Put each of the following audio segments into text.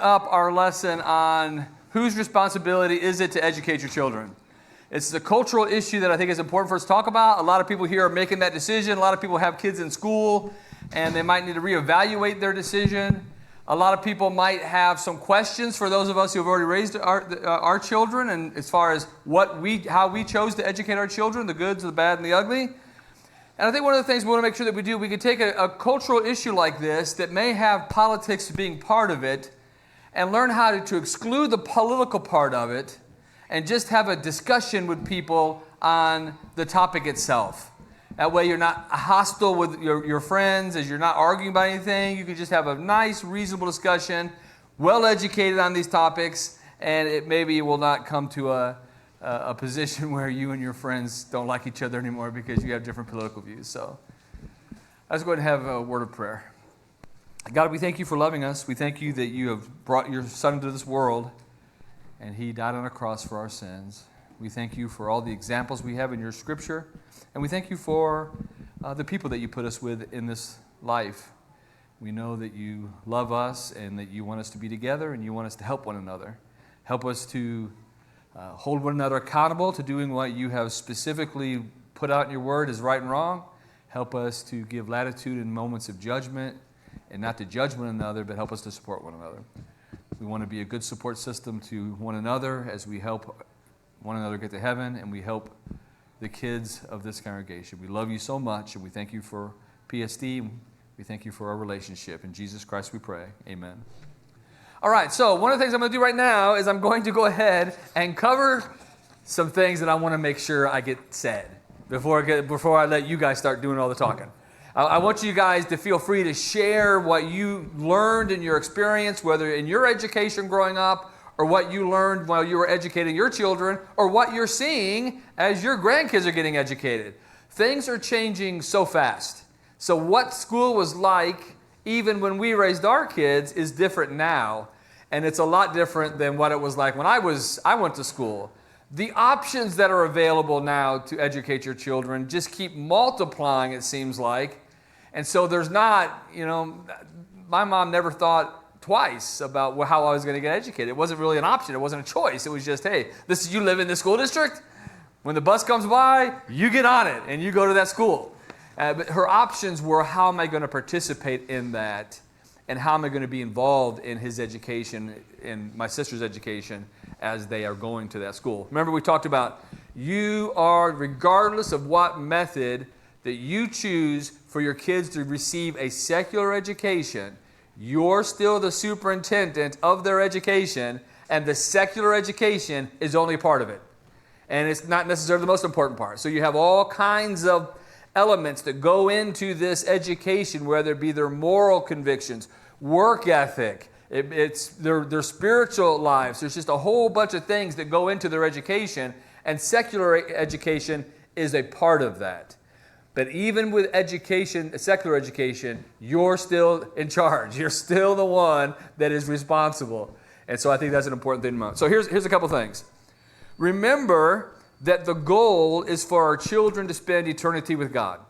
Up our lesson on whose responsibility is it to educate your children. It's a cultural issue that I think is important for us to talk about. A lot of people here are making that decision. A lot of people have kids in school and they might need to reevaluate their decision. A lot of people might have some questions for those of us who have already raised our children, and as far as how we chose to educate our children, the goods, the bad, and the ugly. And I think one of the things we want to make sure that we can take a cultural issue like this that may have politics being part of it and learn how to exclude the political part of it and just have a discussion with people on the topic itself. That way you're not hostile with your friends as you're not arguing about anything. You can just have a nice, reasonable discussion, well educated on these topics, and it maybe will not come to a position where you and your friends don't like each other anymore because you have different political views. So let's go ahead and have a word of prayer. God, we thank you for loving us. We thank you that you have brought your Son into this world and he died on a cross for our sins. We thank you for all the examples we have in your scripture, and we thank you for the people that you put us with in this life. We know that you love us and that you want us to be together and you want us to help one another. Help us to hold one another accountable to doing what you have specifically put out in your word is right and wrong. Help us to give latitude in moments of judgment and not to judge one another, but help us to support one another. We want to be a good support system to one another as we help one another get to heaven and we help the kids of this congregation. We love you so much, and we thank you for PSD. We thank you for our relationship. In Jesus Christ we pray. Amen. All right, so one of the things I'm going to do right now is I'm going to go ahead and cover some things that I want to make sure I get said before I let you guys start doing all the talking. I want you guys to feel free to share what you learned in your experience, whether in your education growing up or what you learned while you were educating your children or what you're seeing as your grandkids are getting educated. Things are changing so fast. So what school was like even when we raised our kids is different now, and it's a lot different than what it was like when I went to school. The options that are available now to educate your children just keep multiplying, it seems like. And so there's not, my mom never thought twice about how I was going to get educated. It wasn't really an option. It wasn't a choice. It was just, hey, you live in this school district. When the bus comes by, you get on it and you go to that school. But her options were, how am I going to participate in that? And how am I going to be involved in his education, in my sister's education, as they are going to that school? Remember, we talked about you are, regardless of what method that you choose for your kids to receive a secular education, you're still the superintendent of their education, and the secular education is only a part of it. And it's not necessarily the most important part. So you have all kinds of elements that go into this education, whether it be their moral convictions, work ethic, it's their spiritual lives. There's just a whole bunch of things that go into their education, and secular education is a part of that. But even with education, secular education, you're still in charge. You're still the one that is responsible. And so I think that's an important thing to know. So here's a couple things. Remember that the goal is for our children to spend eternity with God.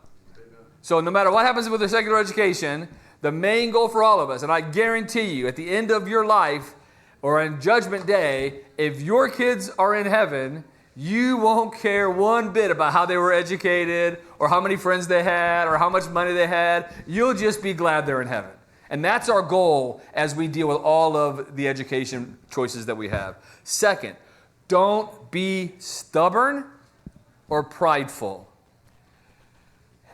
So no matter what happens with their secular education, the main goal for all of us, and I guarantee you, at the end of your life or on Judgment Day, if your kids are in heaven, you won't care one bit about how they were educated or how many friends they had or how much money they had. You'll just be glad they're in heaven. And that's our goal as we deal with all of the education choices that we have. Second, don't be stubborn or prideful.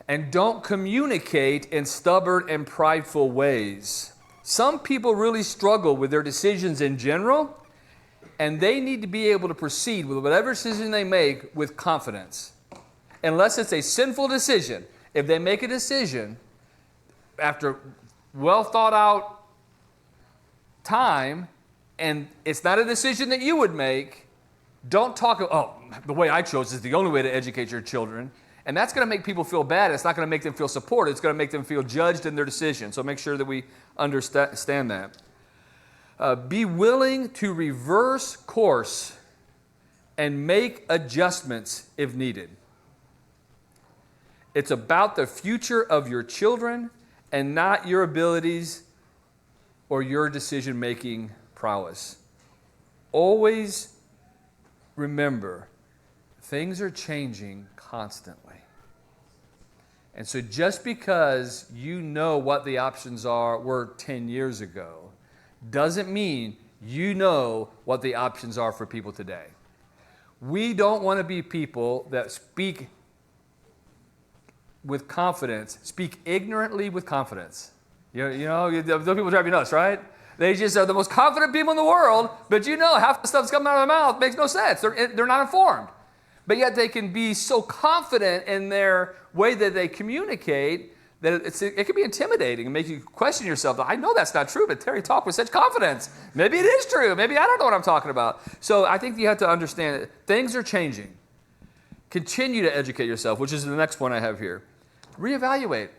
And don't communicate in stubborn and prideful ways. Some people really struggle with their decisions in general, and they need to be able to proceed with whatever decision they make with confidence. Unless it's a sinful decision. If they make a decision after well thought out time, and it's not a decision that you would make, don't talk, the way I chose is the only way to educate your children. And that's going to make people feel bad. It's not going to make them feel supported. It's going to make them feel judged in their decision. So make sure that we understand that. Be willing to reverse course and make adjustments if needed. It's about the future of your children and not your abilities or your decision-making prowess. Always remember, things are changing constantly. And so just because you know what the options were 10 years ago, doesn't mean you know what the options are for people today. We don't want to be people that speak with confidence, speak ignorantly with confidence. Those people drive you nuts, right? They just are the most confident people in the world, but half the stuff that's coming out of their mouth makes no sense. They're not informed. But yet they can be so confident in their way that they communicate that it can be intimidating and make you question yourself. I know that's not true, but Terry talked with such confidence. Maybe it is true. Maybe I don't know what I'm talking about. So I think you have to understand that things are changing. Continue to educate yourself, which is the next point I have here. Reevaluate.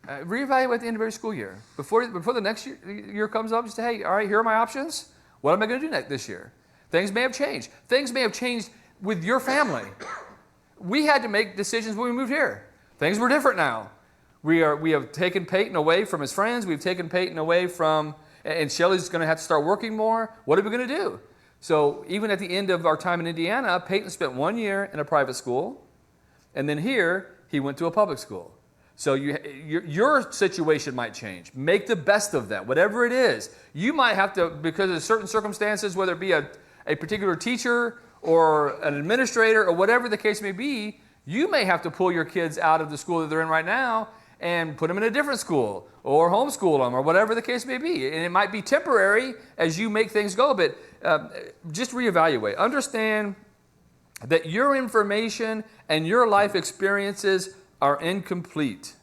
Reevaluate at the end of every school year. Before the next year comes up, just say, hey, all right, here are my options. What am I going to do this year? Things may have changed. Things may have changed with your family. We had to make decisions when we moved here. Things were different now. We have taken Peyton away from his friends. We've taken Peyton away from, and Shelly's going to have to start working more. What are we going to do? So even at the end of our time in Indiana, Peyton spent 1 year in a private school, and then here he went to a public school. So your situation might change. Make the best of that, whatever it is. You might have to, because of certain circumstances, whether it be a particular teacher or an administrator or whatever the case may be, you may have to pull your kids out of the school that they're in right now and put them in a different school or homeschool them or whatever the case may be. And it might be temporary as you make things go, but just reevaluate. Understand that your information and your life experiences are incomplete.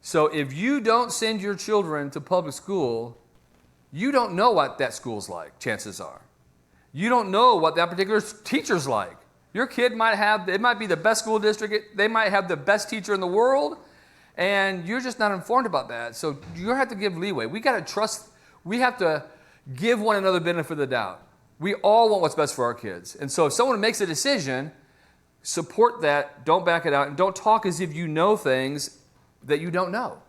So if you don't send your children to public school, you don't know what that school's like, chances are. You don't know what that particular teacher's like. Your kid it might be the best school district, they might have the best teacher in the world, and you're just not informed about that. So you have to give leeway. We got to trust, we have to give one another benefit of the doubt. We all want what's best for our kids. And so if someone makes a decision, support that, don't back it out, and don't talk as if you know things that you don't know.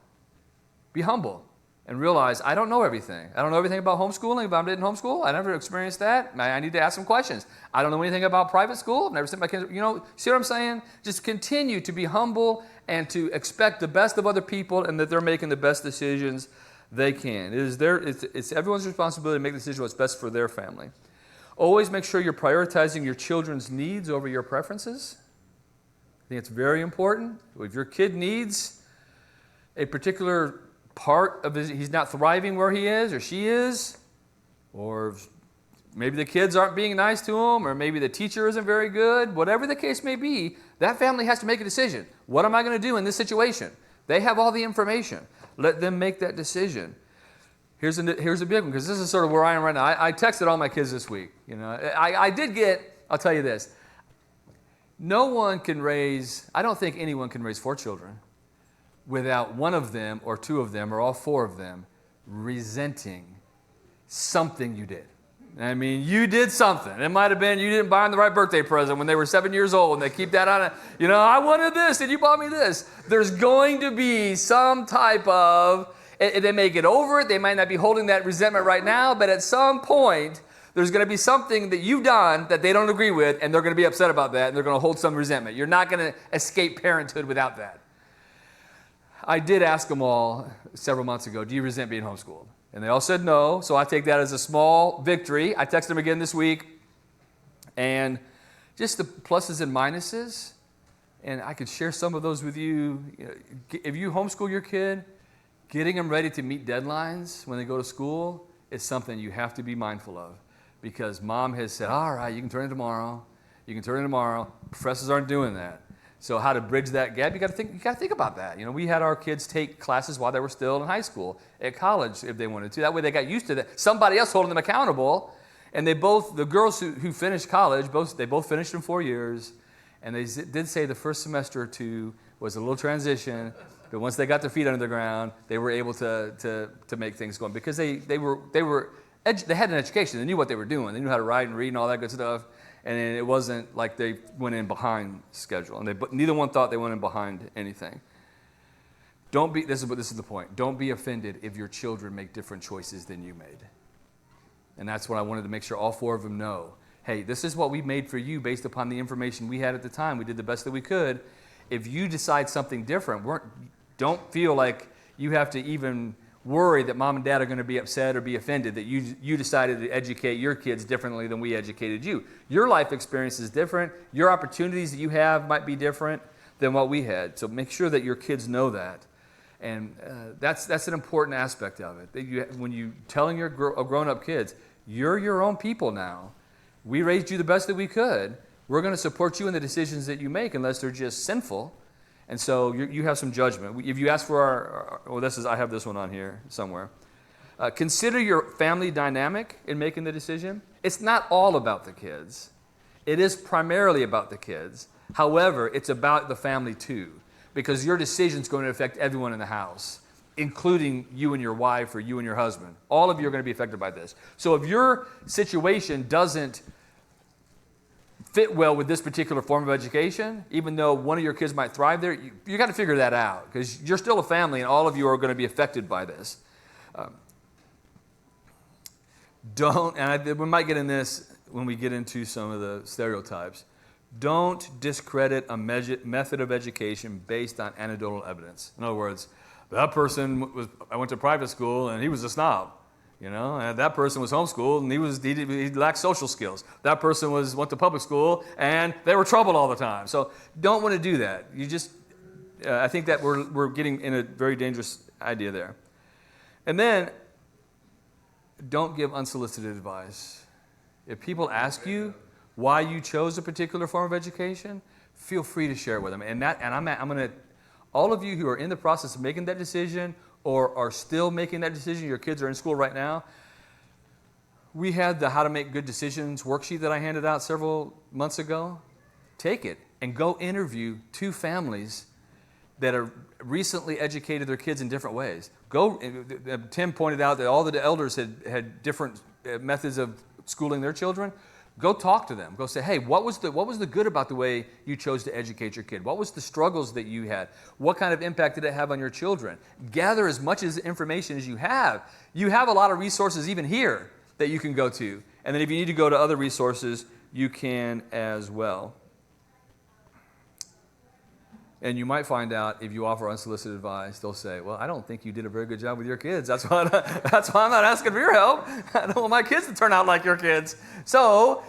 Be humble and realize, I don't know everything. I don't know everything about homeschooling. If I didn't homeschool, I never experienced that. I need to ask some questions. I don't know anything about private school. I've never sent my kids, see what I'm saying? Just continue to be humble and to expect the best of other people and that they're making the best decisions they can. It's everyone's responsibility to make the decision what's best for their family. Always make sure you're prioritizing your children's needs over your preferences. I think it's very important. If your kid needs a particular part of he's not thriving where he is or she is, or maybe the kids aren't being nice to him, or maybe the teacher isn't very good, whatever the case may be, that family has to make a decision. What am I going to do in this situation? They have all the information. Let them make that decision. Here's a big one, because this is sort of where I am right now. I texted all my kids this week. I'll tell you this. I don't think anyone can raise 4 children without one of them or 2 of them or all 4 of them resenting something you did. I mean, you did something. It might have been you didn't buy them the right birthday present when they were 7 years old, and they keep that on it. I wanted this, and you bought me this. There's going to be some type of, they may get over it. They might not be holding that resentment right now, but at some point, there's going to be something that you've done that they don't agree with, and they're going to be upset about that, and they're going to hold some resentment. You're not going to escape parenthood without that. I did ask them all several months ago, do you resent being homeschooled? And they all said no, so I take that as a small victory. I texted them again this week, and just the pluses and minuses, and I could share some of those with you. If you homeschool your kid, getting them ready to meet deadlines when they go to school is something you have to be mindful of, because mom has said, all right, you can turn it tomorrow. You can turn it tomorrow. Professors aren't doing that. So how to bridge that gap, you got to think about that. We had our kids take classes while they were still in high school, at college if they wanted to. That way they got used to that. Somebody else holding them accountable. And the girls who finished college, they both finished in 4 years. And they did say the first semester or 2 was a little transition. But once they got their feet under the ground, they were able to make things going, because they had an education. They knew what they were doing. They knew how to write and read and all that good stuff. And it wasn't like they went in behind schedule. And neither one thought they went in behind anything. This is the point. Don't be offended if your children make different choices than you made. And that's what I wanted to make sure all 4 of them know. Hey, this is what we made for you based upon the information we had at the time. We did the best that we could. If you decide something different, don't feel like you have to even worry that mom and dad are going to be upset or be offended that you decided to educate your kids differently than we educated you. Your life experience is different. Your opportunities that you have might be different than what we had. So make sure that your kids know that. And that's an important aspect of it. That when you're telling your grown-up kids, you're your own people now. We raised you the best that we could. We're going to support you in the decisions that you make unless they're just sinful. And so you have some judgment. If you ask for I have this one on here somewhere. Consider your family dynamic in making the decision. It's not all about the kids. It is primarily about the kids. However, it's about the family too, because your decision is going to affect everyone in the house, including you and your wife or you and your husband. All of you are going to be affected by this. So if your situation doesn't fit well with this particular form of education, even though one of your kids might thrive there, you got to figure that out, because you're still a family and all of you are going to be affected by this. We might get in this when we get into some of the stereotypes. Don't discredit a method of education based on anecdotal evidence. In other words, that person I went to private school and he was a snob. And that person was homeschooled and he lacked social skills. That person went to public school and they were troubled all the time. So don't want to do that. I think that we're getting in a very dangerous idea there. And then, don't give unsolicited advice. If people ask you why you chose a particular form of education, feel free to share it with them. I'm going to, all of you who are in the process of making that decision or are still making that decision, your kids are in school right now, we had the How to Make Good Decisions worksheet that I handed out several months ago. Take it and go interview 2 families that have recently educated their kids in different ways. Tim pointed out that all the elders had different methods of schooling their children. Go talk to them. Go say, hey, what was the good about the way you chose to educate your kid? What was the struggles that you had? What kind of impact did it have on your children? Gather as much information as you have. You have a lot of resources even here that you can go to. And then if you need to go to other resources, you can as well. And you might find out if you offer unsolicited advice, they'll say, well, I don't think you did a very good job with your kids. That's why I'm not asking for your help. I don't want my kids to turn out like your kids. So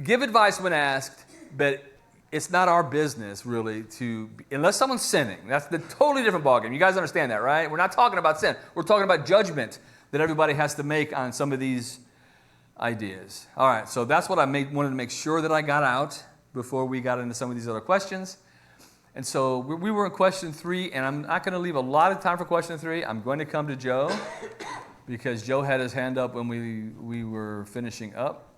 give advice when asked, but it's not our business really unless someone's sinning. That's the totally different ballgame. You guys understand that, right? We're not talking about sin. We're talking about judgment that everybody has to make on some of these ideas. All right, so that's what I wanted to make sure that I got out before we got into some of these other questions. And so we were in question 3, and I'm not going to leave a lot of time for question 3. I'm going to come to Joe because Joe had his hand up when we were finishing up.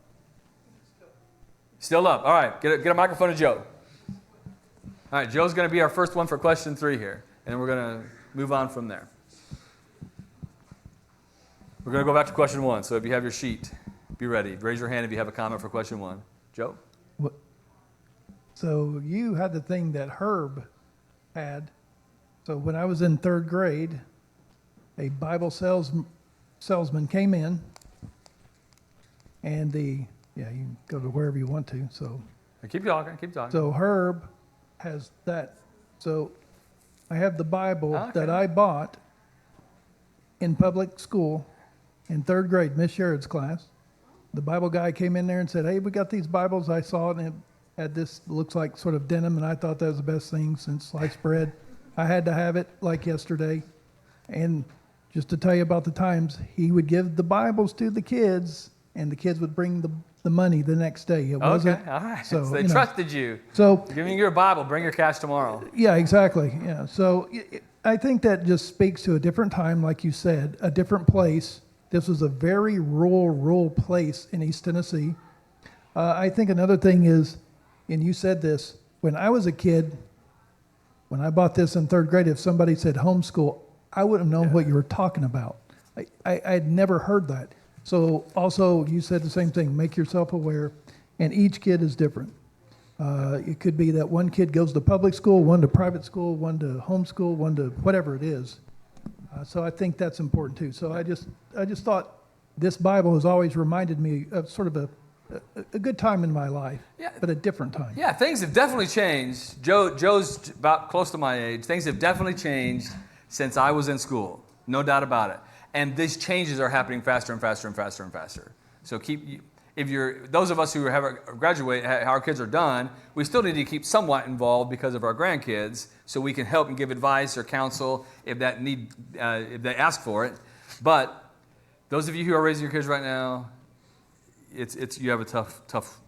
Still up. All right, get a microphone to Joe. All right, Joe's going to be our first one for question 3 here, and then we're going to move on from there. We're going to go back to question 1, so if you have your sheet, be ready. Raise your hand if you have a comment for question 1. Joe? What? So you had the thing that Herb had. So when I was in 3rd grade, a Bible salesman came in, and you can go to wherever you want to. So keep talking. So Herb has that. So I have the Bible that I bought in public school in 3rd grade, Miss Sherrod's class. The Bible guy came in there and said, hey, we got these Bibles. I saw it, and it had this, looks like sort of denim, and I thought that was the best thing since sliced bread. I had to have it like yesterday. And just to tell you about the times, he would give the Bibles to the kids, and the kids would bring the money the next day. It wasn't. Okay, all right. So they trusted you. So giving you a Bible, bring your cash tomorrow. Yeah, exactly. Yeah. So I think that just speaks to a different time, like you said, a different place. This was a very rural place in East Tennessee. I think another thing is, and you said this, when I was a kid, when I bought this in 3rd grade, if somebody said homeschool, I wouldn't have known what you were talking about. I had never heard that. So also, you said the same thing, make yourself aware, and each kid is different. It could be that one kid goes to public school, one to private school, one to homeschool, one to whatever it is. So I think that's important too. So I just thought this Bible has always reminded me of sort of a good time in my life, Yeah. but a different time. Yeah, things have definitely changed. Joe's about close to my age. Things have definitely changed since I was in school, no doubt about it. And these changes are happening faster and faster and faster and faster. So those of us who have graduate, our kids are done, we still need to keep somewhat involved because of our grandkids, so we can help and give advice or counsel if they ask for it. But those of you who are raising your kids right now, you have a tough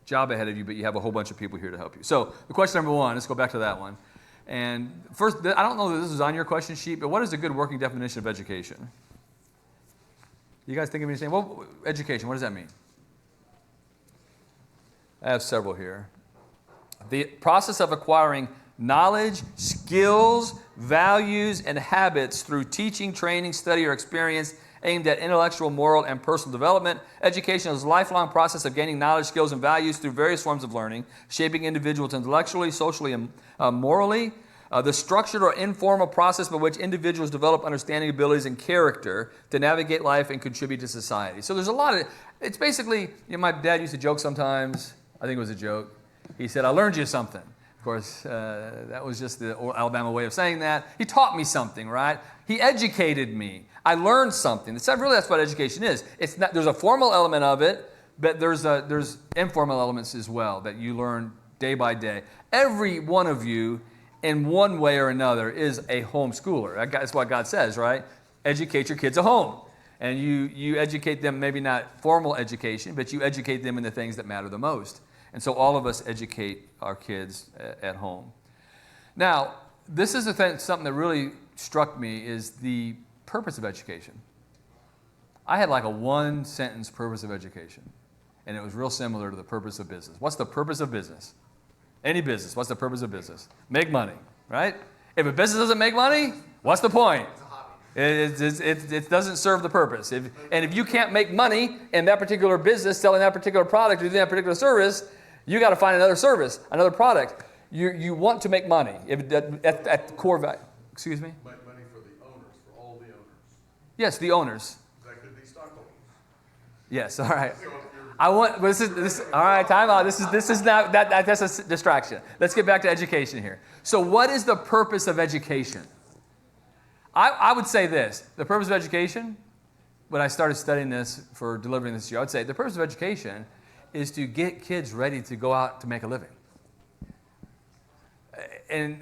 job ahead of you, but you have a whole bunch of people here to help you. So the question number one, let's go back to that one. And first, I don't know that this is on your question sheet, but what is a good working definition of education? You guys think of anything? Well, education, what does that mean? I have several here. The process of acquiring knowledge, skills, values, and habits through teaching, training, study, or experience aimed at intellectual, moral, and personal development. Education is a lifelong process of gaining knowledge, skills, and values through various forms of learning, shaping individuals intellectually, socially, and morally. The structured or informal process by which individuals develop understanding, abilities, and character to navigate life and contribute to society. So there's a lot of, it's basically, my dad used to joke sometimes, I think it was a joke. He said, I learned you something. Of course, that was just the Alabama way of saying that. He taught me something, right? He educated me. I learned something. That's what education is. It's not, there's a formal element of it, but there's informal elements as well that you learn day by day. Every one of you, in one way or another, is a homeschooler. That's what God says, right? Educate your kids at home. And you educate them, maybe not formal education, but you educate them in the things that matter the most. And so all of us educate our kids at home. Now, this is something that really struck me is the purpose of education. I had like a one-sentence purpose of education, and it was real similar to the purpose of business. What's the purpose of business? Any business, what's the purpose of business? Make money, right? If a business doesn't make money, what's the point? It doesn't serve the purpose. And if you can't make money in that particular business, selling that particular product, or doing that particular service, you got to find another service, another product. You want to make money at the core value. Excuse me? Make money for the owners, for all the owners. Yes, the owners. That could be stockholders. Yes, all right. So if you're All right, time out. This is not that's a distraction. Let's get back to education here. So what is the purpose of education? I would say this. The purpose of education, when I started studying this for delivering this year, I would say the purpose of education is to get kids ready to go out to make a living. And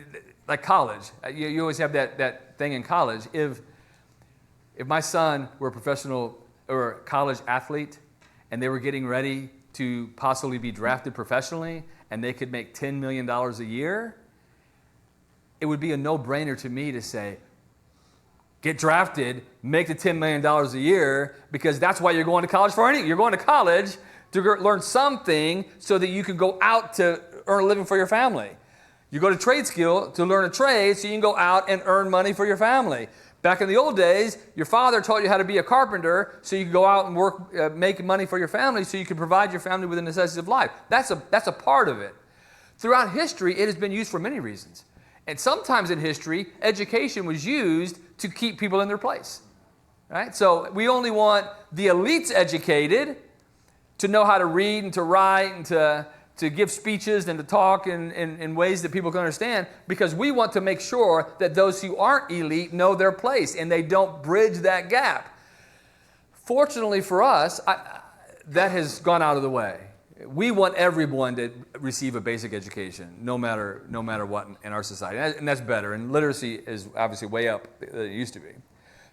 like college, you always have that thing in college. If my son were a professional or a college athlete and they were getting ready to possibly be drafted professionally and they could make $10 million a year, it would be a no-brainer to me to say, get drafted, make the $10 million a year, because that's why you're going to college for anything. You're going to college to learn something so that you can go out to earn a living for your family. You go to trade school to learn a trade so you can go out and earn money for your family. Back in the old days, your father taught you how to be a carpenter so you could go out and work, make money for your family so you could provide your family with the necessities of life. That's a part of it. Throughout history, it has been used for many reasons. And sometimes in history, education was used to keep people in their place. Right? So we only want the elites educated to know how to read and to write and to give speeches and to talk in ways that people can understand, because we want to make sure that those who aren't elite know their place and they don't bridge that gap. Fortunately for us, that has gone out of the way. We want everyone to receive a basic education, no matter what in our society, and that's better. And literacy is obviously way up than it used to be.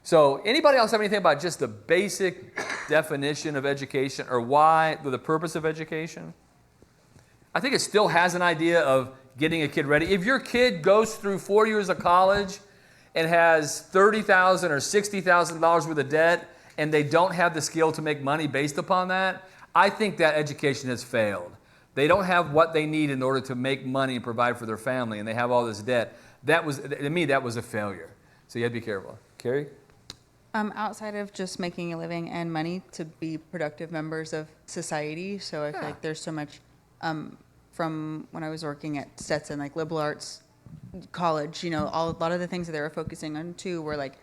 So, anybody else have anything about just the basic definition of education or why the purpose of education? I think it still has an idea of getting a kid ready. If your kid goes through 4 years of college and has $30,000 or $60,000 worth of debt, and they don't have the skill to make money based upon that, I think that education has failed. They don't have what they need in order to make money and provide for their family, and they have all this debt. To me, that was a failure. So you have to be careful. Carrie? Outside of just making a living and money, to be productive members of society. So I feel like there's so much from when I was working at Stetson, like liberal arts college, a lot of the things that they were focusing on too were like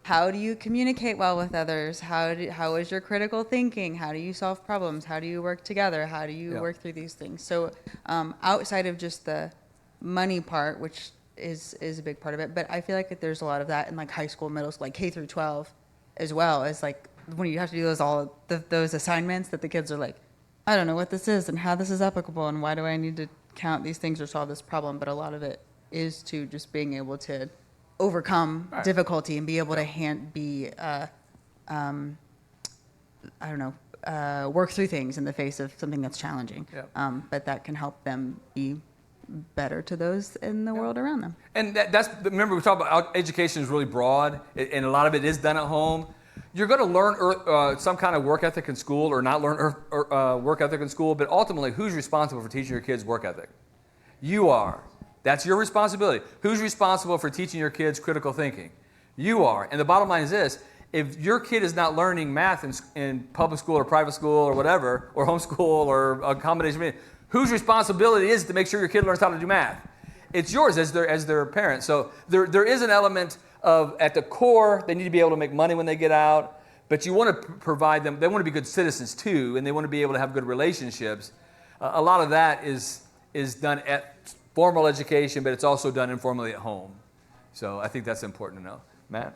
how do you communicate well with others? How is your critical thinking? How do you solve problems? How do you work together? How do you Yeah. work through these things? So outside of just the money part, which is a big part of it, but I feel like there's a lot of that in like high school, middle school, like K through 12 as well, as like when you have to do those assignments that the kids are like, I don't know what this is and how this is applicable and why do I need to count these things or solve this problem. But a lot of it is to just being able to overcome difficulty and be able to work through things in the face of something that's challenging. Yeah. But that can help them be better to those in the world around them. And that's, remember we talked about education is really broad, and a lot of it is done at home. You're going to learn some kind of work ethic in school or not learn work ethic in school, but ultimately, who's responsible for teaching your kids work ethic? You are. That's your responsibility. Who's responsible for teaching your kids critical thinking? You are. And the bottom line is this: if your kid is not learning math in public school or private school or whatever, or homeschool or a combination of it, whose responsibility is it to make sure your kid learns how to do math? It's yours as their parent. So there is an element of, at the core, they need to be able to make money when they get out, but you want to provide them, they want to be good citizens too, and they want to be able to have good relationships. A lot of that is done at formal education, but it's also done informally at home. So I think that's important to know. Matt?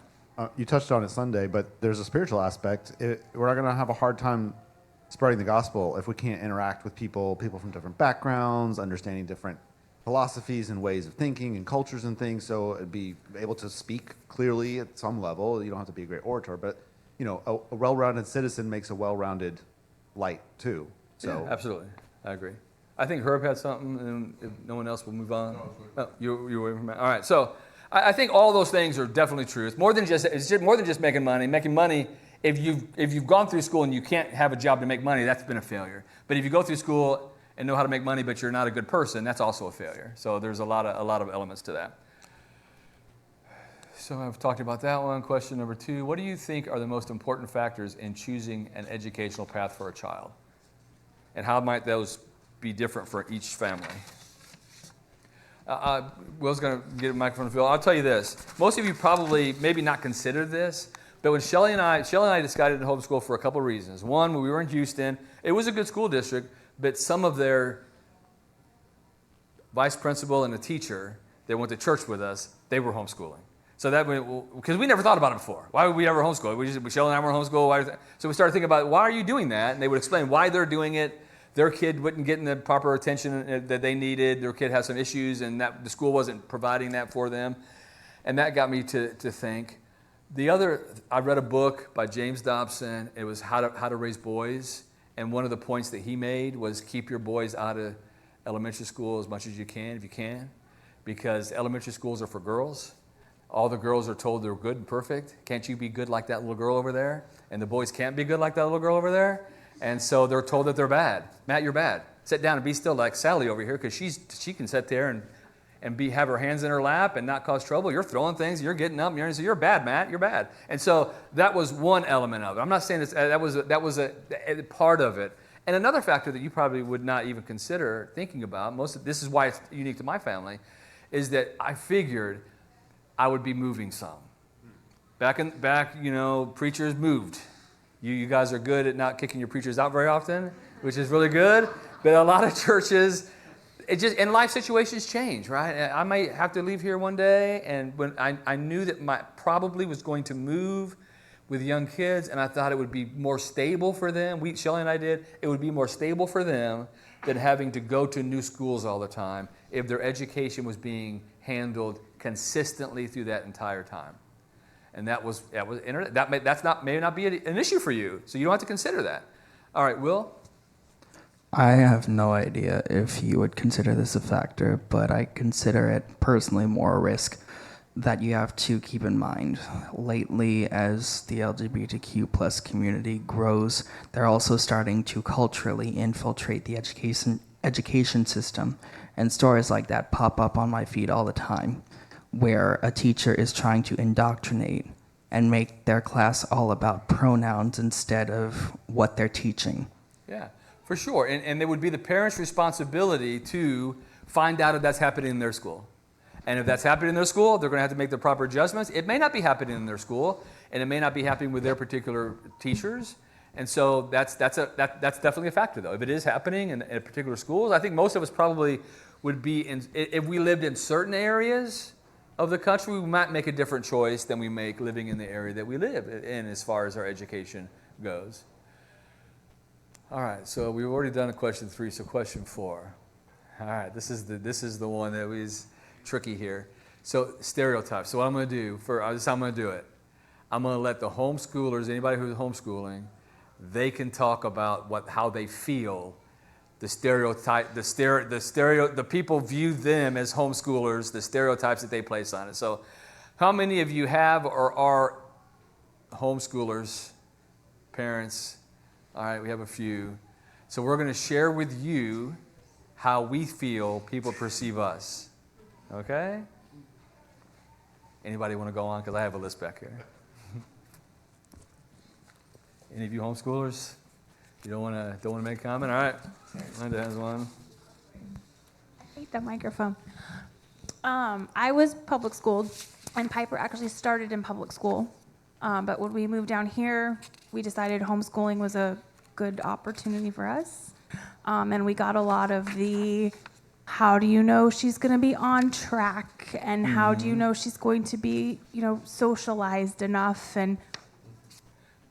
You touched on it Sunday, but there's a spiritual aspect. We're not going to have a hard time spreading the gospel if we can't interact with people from different backgrounds, understanding different philosophies and ways of thinking and cultures and things. So it'd be able to speak clearly at some level. You don't have to be a great orator, but a well-rounded citizen makes a well-rounded light too. So Yeah, absolutely. I agree. I think Herb had something, and if no one else will move on. You were away from that. All right. So I think all those things are definitely true. It's more than just making money. Making money, if you've gone through school and you can't have a job to make money, that's been a failure. But if you go through school and know how to make money, but you're not a good person, that's also a failure. So there's a lot of elements to that. So I've talked about that one. Question number 2: what do you think are the most important factors in choosing an educational path for a child, and how might those be different for each family? Will's going to get a microphone to Phil. I'll tell you this. Most of you probably maybe not considered this, but when Shelly and I decided to homeschool for a couple of reasons. One, when we were in Houston, it was a good school district, but some of their vice principal and a teacher that went to church with us, they were homeschooling. So that, because we never thought about it before. Why would we ever homeschool? Shelly and I were homeschool. So we started thinking about, why are you doing that? And they would explain why they're doing it. Their kid wasn't getting the proper attention that they needed. Their kid had some issues, and that the school wasn't providing that for them. And that got me to think. I read a book by James Dobson. It was How to Raise Boys. And one of the points that he made was keep your boys out of elementary school as much as you can, if you can, because elementary schools are for girls. All the girls are told they're good and perfect. Can't you be good like that little girl over there? And the boys can't be good like that little girl over there. And so they're told that they're bad. Matt, you're bad. Sit down and be still like Sally over here, because she can sit there and have her hands in her lap and not cause trouble. You're throwing things, you're getting up, and you're bad, Matt, you're bad. And so that was one element of it. I'm not saying that was a part of it. And another factor that you probably would not even consider thinking about, this is why it's unique to my family, is that I figured I would be moving some. Back, preachers moved. You guys are good at not kicking your preachers out very often, which is really good. But a lot of churches, and life situations change, right? I might have to leave here one day, and when I knew that probably was going to move with young kids, and I thought it would be more stable for them. Shelly and I did. It would be more stable for them than having to go to new schools all the time if their education was being handled consistently through that entire time. And that may not be an issue for you, so you don't have to consider that. All right, Will? I have no idea if you would consider this a factor, but I consider it personally more a risk that you have to keep in mind. Lately, as the LGBTQ plus community grows, they're also starting to culturally infiltrate the education system, and stories like that pop up on my feed all the time, where a teacher is trying to indoctrinate and make their class all about pronouns instead of what they're teaching. Yeah, for sure. And it would be the parents' responsibility to find out if that's happening in their school. And if that's happening in their school, they're going to have to make the proper adjustments. It may not be happening in their school. and it may not be happening with their particular teachers. And so that's definitely a factor, though. If it is happening in a particular schools, I think most of us probably would be if we lived in certain areas of the country, we might make a different choice than we make living in the area that we live in as far as our education goes. All right, so we've already done a question 3, so question 4. All right, this is the one that was tricky here. So stereotypes. So what I'm going to do this is how I'm going to do it. I'm going to let the homeschoolers, anybody who's homeschooling, they can talk about how they feel. The people view them as homeschoolers, the stereotypes that they place on it. So how many of you have or are homeschoolers, parents? All right, we have a few. So we're going to share with you how we feel people perceive us. Okay? Anybody want to go on? Because I have a list back here. Any of you homeschoolers? You don't want to make a comment? All right. Linda has one. I hate that microphone. I was public schooled, and Piper actually started in public school. But when we moved down here, we decided homeschooling was a good opportunity for us. And we got a lot of the, how do you know she's going to be on track? And how do you know she's going to be, socialized enough? And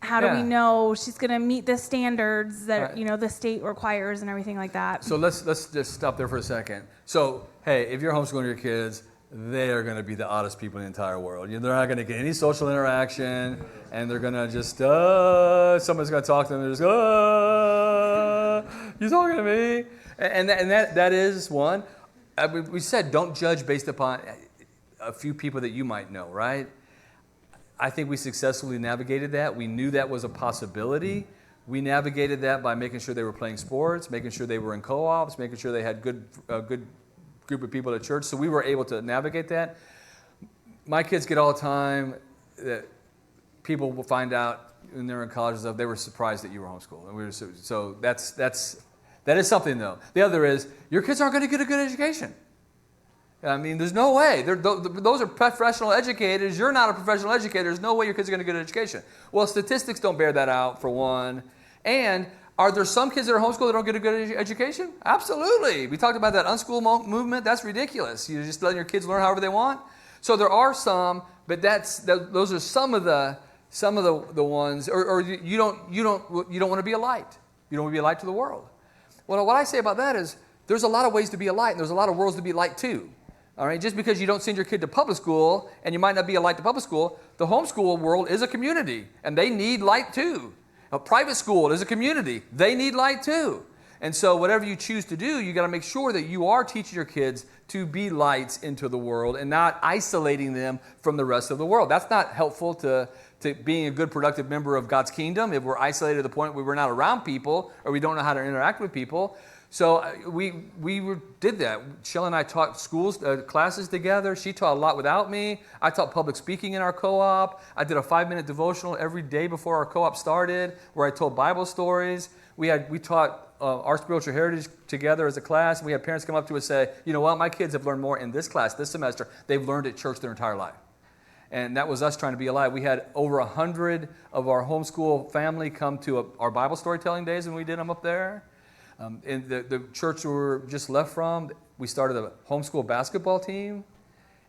how do we know she's going to meet the standards that, the state requires and everything like that? So let's just stop there for a second. So, hey, if you're homeschooling your kids, they are going to be the oddest people in the entire world. They're not going to get any social interaction, and they're going to just, someone's going to talk to them, and they're just, you talking to me? And that is one. We said don't judge based upon a few people that you might know, right? I think we successfully navigated that. We knew that was a possibility. We navigated that by making sure they were playing sports, making sure they were in co-ops, making sure they had a good group of people at church. So we were able to navigate that. My kids get all the time that people will find out when they're in college and stuff, they were surprised that you were homeschooled. And so that is something, though. The other is your kids aren't going to get a good education. I mean, there's no way. Those are professional educators. You're not a professional educator. There's no way your kids are going to get an education. Well, statistics don't bear that out, for one. And are there some kids that are homeschooled that don't get a good education? Absolutely. We talked about that unschool movement. That's ridiculous. You're just letting your kids learn however they want. So there are some, but those are some of the ones. Or you don't want to be a light. You don't want to be a light to the world. Well, what I say about that is there's a lot of ways to be a light, and there's a lot of worlds to be light too. All right, just because you don't send your kid to public school and you might not be a light to public school, the homeschool world is a community and they need light too. A private school is a community. They need light too. And so whatever you choose to do, you got to make sure that you are teaching your kids to be lights into the world and not isolating them from the rest of the world. That's not helpful to being a good, productive member of God's kingdom if we're isolated to the point where we're not around people or we don't know how to interact with people. So we did that. Shelley and I taught classes together. She taught a lot without me. I taught public speaking in our co-op. I did a 5-minute devotional every day before our co-op started where I told Bible stories. We taught our spiritual heritage together as a class. We had parents come up to us and say, you know what, my kids have learned more in this class this semester. They've learned at church their entire life. And that was us trying to be alive. We had over 100 of our homeschool family come to our Bible storytelling days when we did them up there. In the church we were just left from, we started a homeschool basketball team.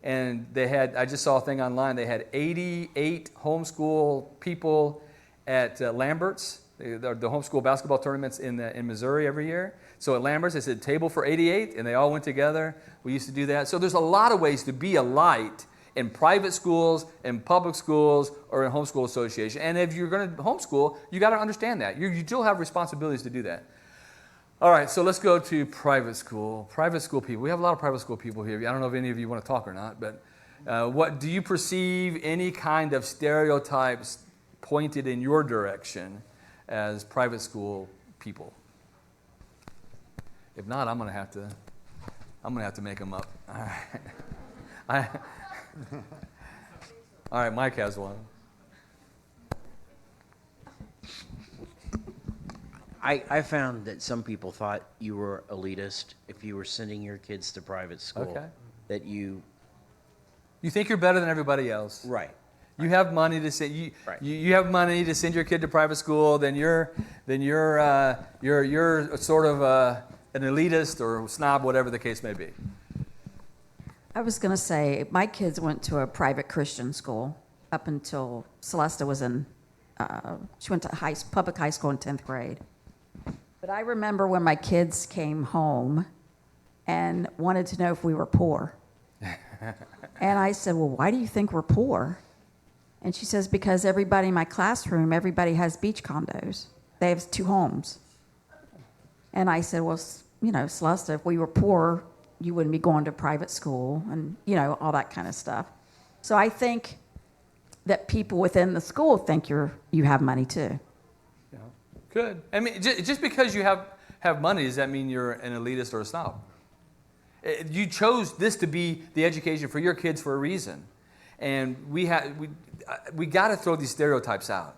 And I just saw a thing online, they had 88 homeschool people at Lambert's, the homeschool basketball tournaments in Missouri every year. So at Lambert's, they said table for 88, and they all went together. We used to do that. So there's a lot of ways to be a light in private schools, in public schools, or in homeschool association. And if you're going to homeschool, you got to understand that. You still have responsibilities to do that. All right, so let's go to private school. Private school people. We have a lot of private school people here. I don't know if any of you want to talk or not, but what do you perceive any kind of stereotypes pointed in your direction as private school people? If not, I'm gonna have to make them up. All right. All right, Mike has one. I found that some people thought you were elitist if you were sending your kids to private school. Okay. That you think you're better than everybody else. Right. You have money to send Right. you have money to send your kid to private school, then you're sort of an elitist or snob, whatever the case may be. I was going to say, my kids went to a private Christian school up until Celesta was in, she went to public high school in 10th grade. But I remember when my kids came home and wanted to know if we were poor. And I said, well, why do you think we're poor? And she says, because everybody in my classroom, everybody has beach condos. They have 2 homes. And I said, well, Celesta, if we were poor, you wouldn't be going to private school and, all that kind of stuff. So I think that people within the school think you have money too. Yeah. Good. I mean, just because you have money, does that mean you're an elitist or a snob? You chose this to be the education for your kids for a reason. And we got to throw these stereotypes out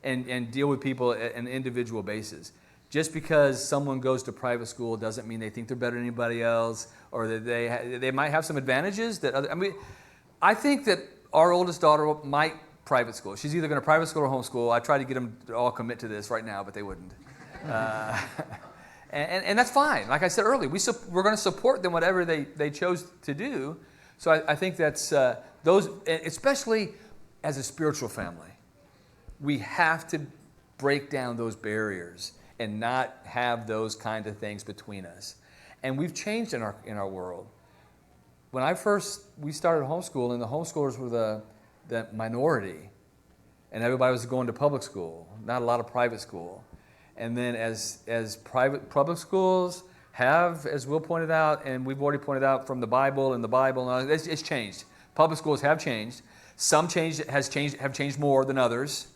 and deal with people at an individual basis. Just because someone goes to private school doesn't mean they think they're better than anybody else, or that they might have some advantages that I think that our oldest daughter might private school. She's either going to private school or homeschool. I tried to get them to all commit to this right now, but they wouldn't. And that's fine. Like I said earlier, we're going to support them whatever they chose to do. So I think that's those, especially as a spiritual family, we have to break down those barriers and not have those kind of things between us. And we've changed in our world. When we started homeschooling, the homeschoolers were the minority, and everybody was going to public school, not a lot of private school. And then as public schools have, as Will pointed out, and we've already pointed out from the Bible and it's changed. Public schools have changed. Some have changed more than others.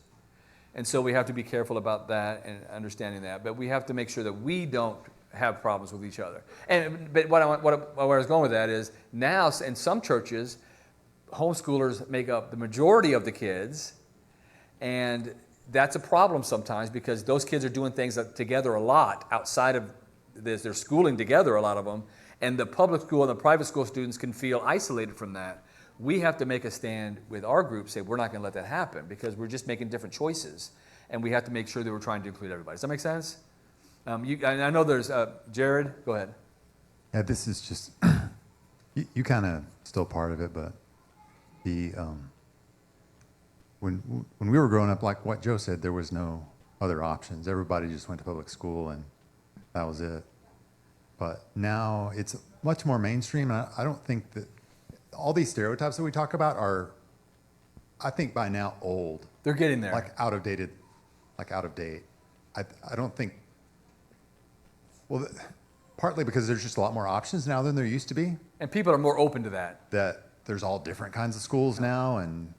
And so we have to be careful about that and understanding that. But we have to make sure that we don't have problems with each other. But where I was going with that is now in some churches, homeschoolers make up the majority of the kids, and that's a problem sometimes because those kids are doing things together a lot outside of this. They're schooling together, a lot of them, and the public school and the private school students can feel isolated from that. We have to make a stand with our group, say we're not going to let that happen because we're just making different choices, and we have to make sure that we're trying to include everybody. Does that make sense? I know there's Jared. Go ahead. Yeah, this is just you kind of still part of it, but the when we were growing up, like what Joe said, there was no other options. Everybody just went to public school, and that was it. But now it's much more mainstream, and I don't think that all these stereotypes that we talk about are, I think by now, old. They're getting there. Like out of date. I don't think, well, partly because there's just a lot more options now than there used to be. And people are more open to that. That there's all different kinds of schools now, and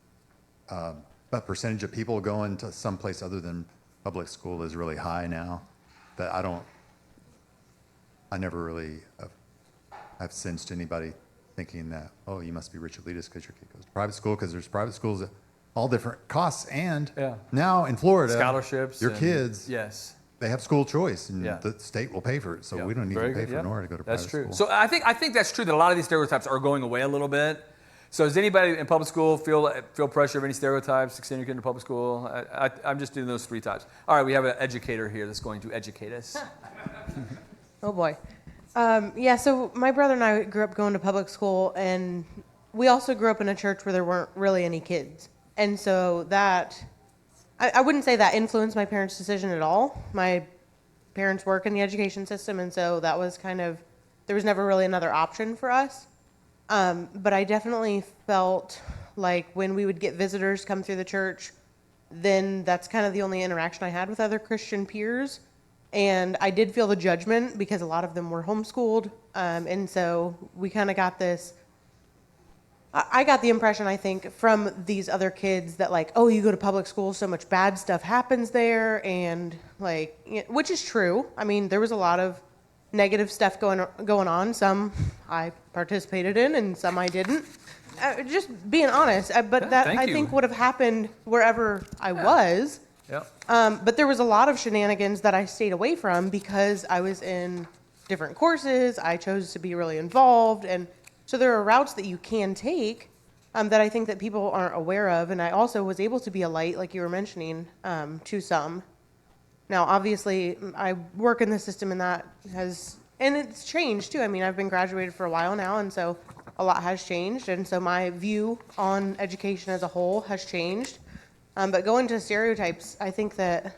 the percentage of people going to someplace other than public school is really high now. That I never really have sensed anybody thinking that, oh, you must be rich elitist because your kid goes to private school, because there's private schools at all different costs. And now in Florida, scholarships, your kids, yes, they have school choice, and the state will pay for it. So we don't need to pay for Nora to go to private school. That's true. So I think that's true that a lot of these stereotypes are going away a little bit. So does anybody in public school feel pressure of any stereotypes to send your kid to public school? I'm just doing those 3 types. All right, we have an educator here that's going to educate us. Oh boy. So my brother and I grew up going to public school, and we also grew up in a church where there weren't really any kids. And so that, I wouldn't say that influenced my parents' decision at all. My parents work in the education system, and so that was there was never really another option for us. But I definitely felt like when we would get visitors come through the church, then that's kind of the only interaction I had with other Christian peers. And I did feel the judgment because a lot of them were homeschooled. And so we kind of got this, I got the impression, I think, from these other kids that like, oh, you go to public school, so much bad stuff happens there. And like, which is true. I mean, there was a lot of negative stuff going on. Some I participated in and some I didn't. Just being honest. But that I think would have happened wherever I was. Yep. But there was a lot of shenanigans that I stayed away from because I was in different courses. I chose to be really involved. And so there are routes that you can take, that I think that people aren't aware of. And I also was able to be a light, like you were mentioning, to some. Now, obviously, I work in the system, and that has, and it's changed too. I mean, I've been graduated for a while now, and so a lot has changed. And so my view on education as a whole has changed. But going to stereotypes, I think that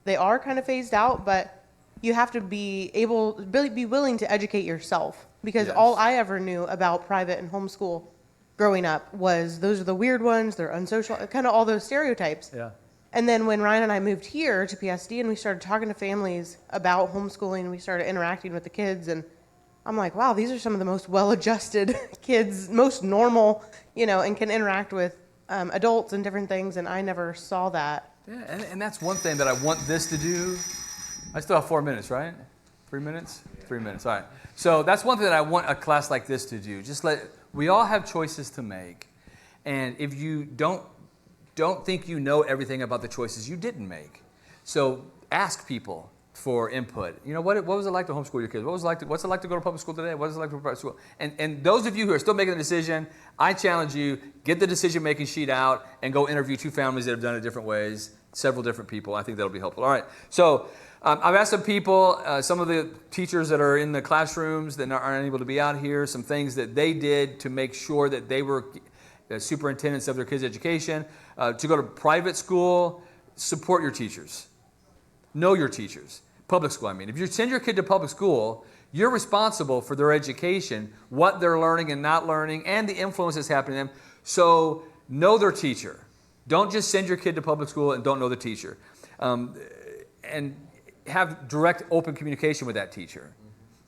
they are kind of phased out, but you have to be willing to educate yourself, because Yes. all I ever knew about private and homeschool growing up was those are the weird ones, they're unsocial, kind of all those stereotypes. Yeah. And then when Ryan and I moved here to PSD and we started talking to families about homeschooling, we started interacting with the kids, and I'm like, wow, these are some of the most well-adjusted kids, most normal, and can interact with adults and different things, and I never saw that. Yeah, and that's one thing that I want this to do. I still have 4 minutes, right? 3 minutes? 3 minutes, all right. So that's one thing that I want a class like this to do. We all have choices to make. And if you don't think you know everything about the choices you didn't make. So ask people for input. What was it like to homeschool your kids? What's it like to go to public school today? What is it like to go to private school? And those of you who are still making the decision, I challenge you, get the decision-making sheet out and go interview 2 families that have done it different ways, several different people. I think that'll be helpful. All right. So I've asked some people, some of the teachers that are in the classrooms that aren't able to be out here, some things that they did to make sure that they were superintendents of their kids' education. To go to private school, support your teachers. Know your teachers. Public school, I mean. If you send your kid to public school, you're responsible for their education, what they're learning and not learning, and the influence that's happening to them. So know their teacher. Don't just send your kid to public school and don't know the teacher. And have direct, open communication with that teacher.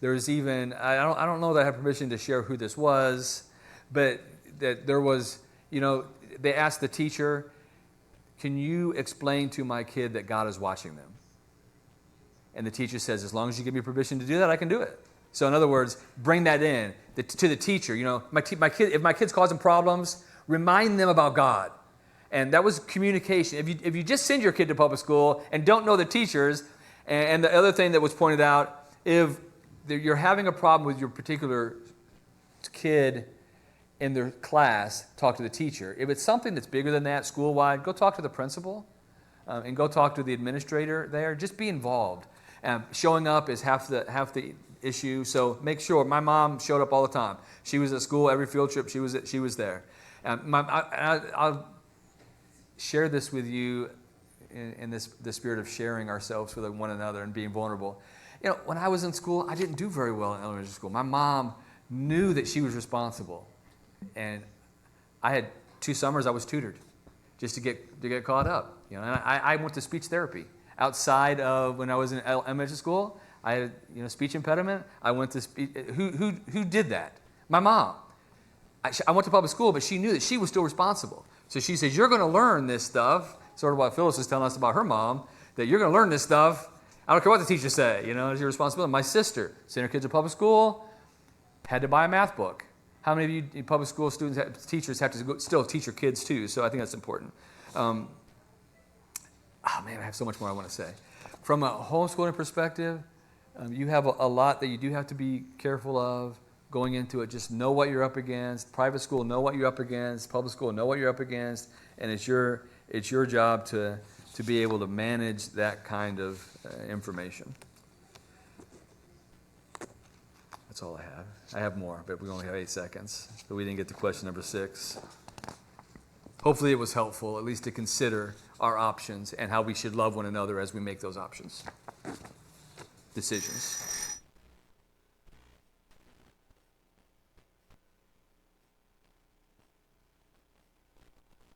There's even, I don't know that I have permission to share who this was, but that there was, they asked the teacher, can you explain to my kid that God is watching them? And the teacher says, as long as you give me permission to do that, I can do it. So in other words, bring that in to the teacher. If my kid's causing problems, remind them about God. And that was communication. If you just send your kid to public school and don't know the teachers, and the other thing that was pointed out, if you're having a problem with your particular kid in their class, talk to the teacher. If it's something that's bigger than that, school-wide, go talk to the principal and go talk to the administrator there. Just be involved. Showing up is half the issue, so make sure. My mom showed up all the time. She was at school, every field trip, she was there. I'll share this with you in the spirit of sharing ourselves with one another and being vulnerable. When I was in school, I didn't do very well in elementary school. My mom knew that she was responsible. And I had 2 summers I was tutored just to get caught up. And I went to speech therapy. Outside of when I was in elementary school, I had a speech impediment. I went to speech. Who did that? My mom. I went to public school, but she knew that she was still responsible. So she says, you're going to learn this stuff, sort of what Phyllis was telling us about her mom, that you're going to learn this stuff. I don't care what the teachers say, it's your responsibility. My sister sent her kids to public school, had to buy a math book. How many of you public school teachers have to still teach your kids too? So I think that's important. I have so much more I want to say. From a homeschooling perspective, you have a lot that you do have to be careful of going into it. Just know what you're up against. Private school, know what you're up against. Public school, know what you're up against. And it's your job to be able to manage that kind of information. That's all I have. I have more, but we only have 8 seconds. But we didn't get to question number 6. Hopefully it was helpful, at least to consider our options and how we should love one another as we make those decisions.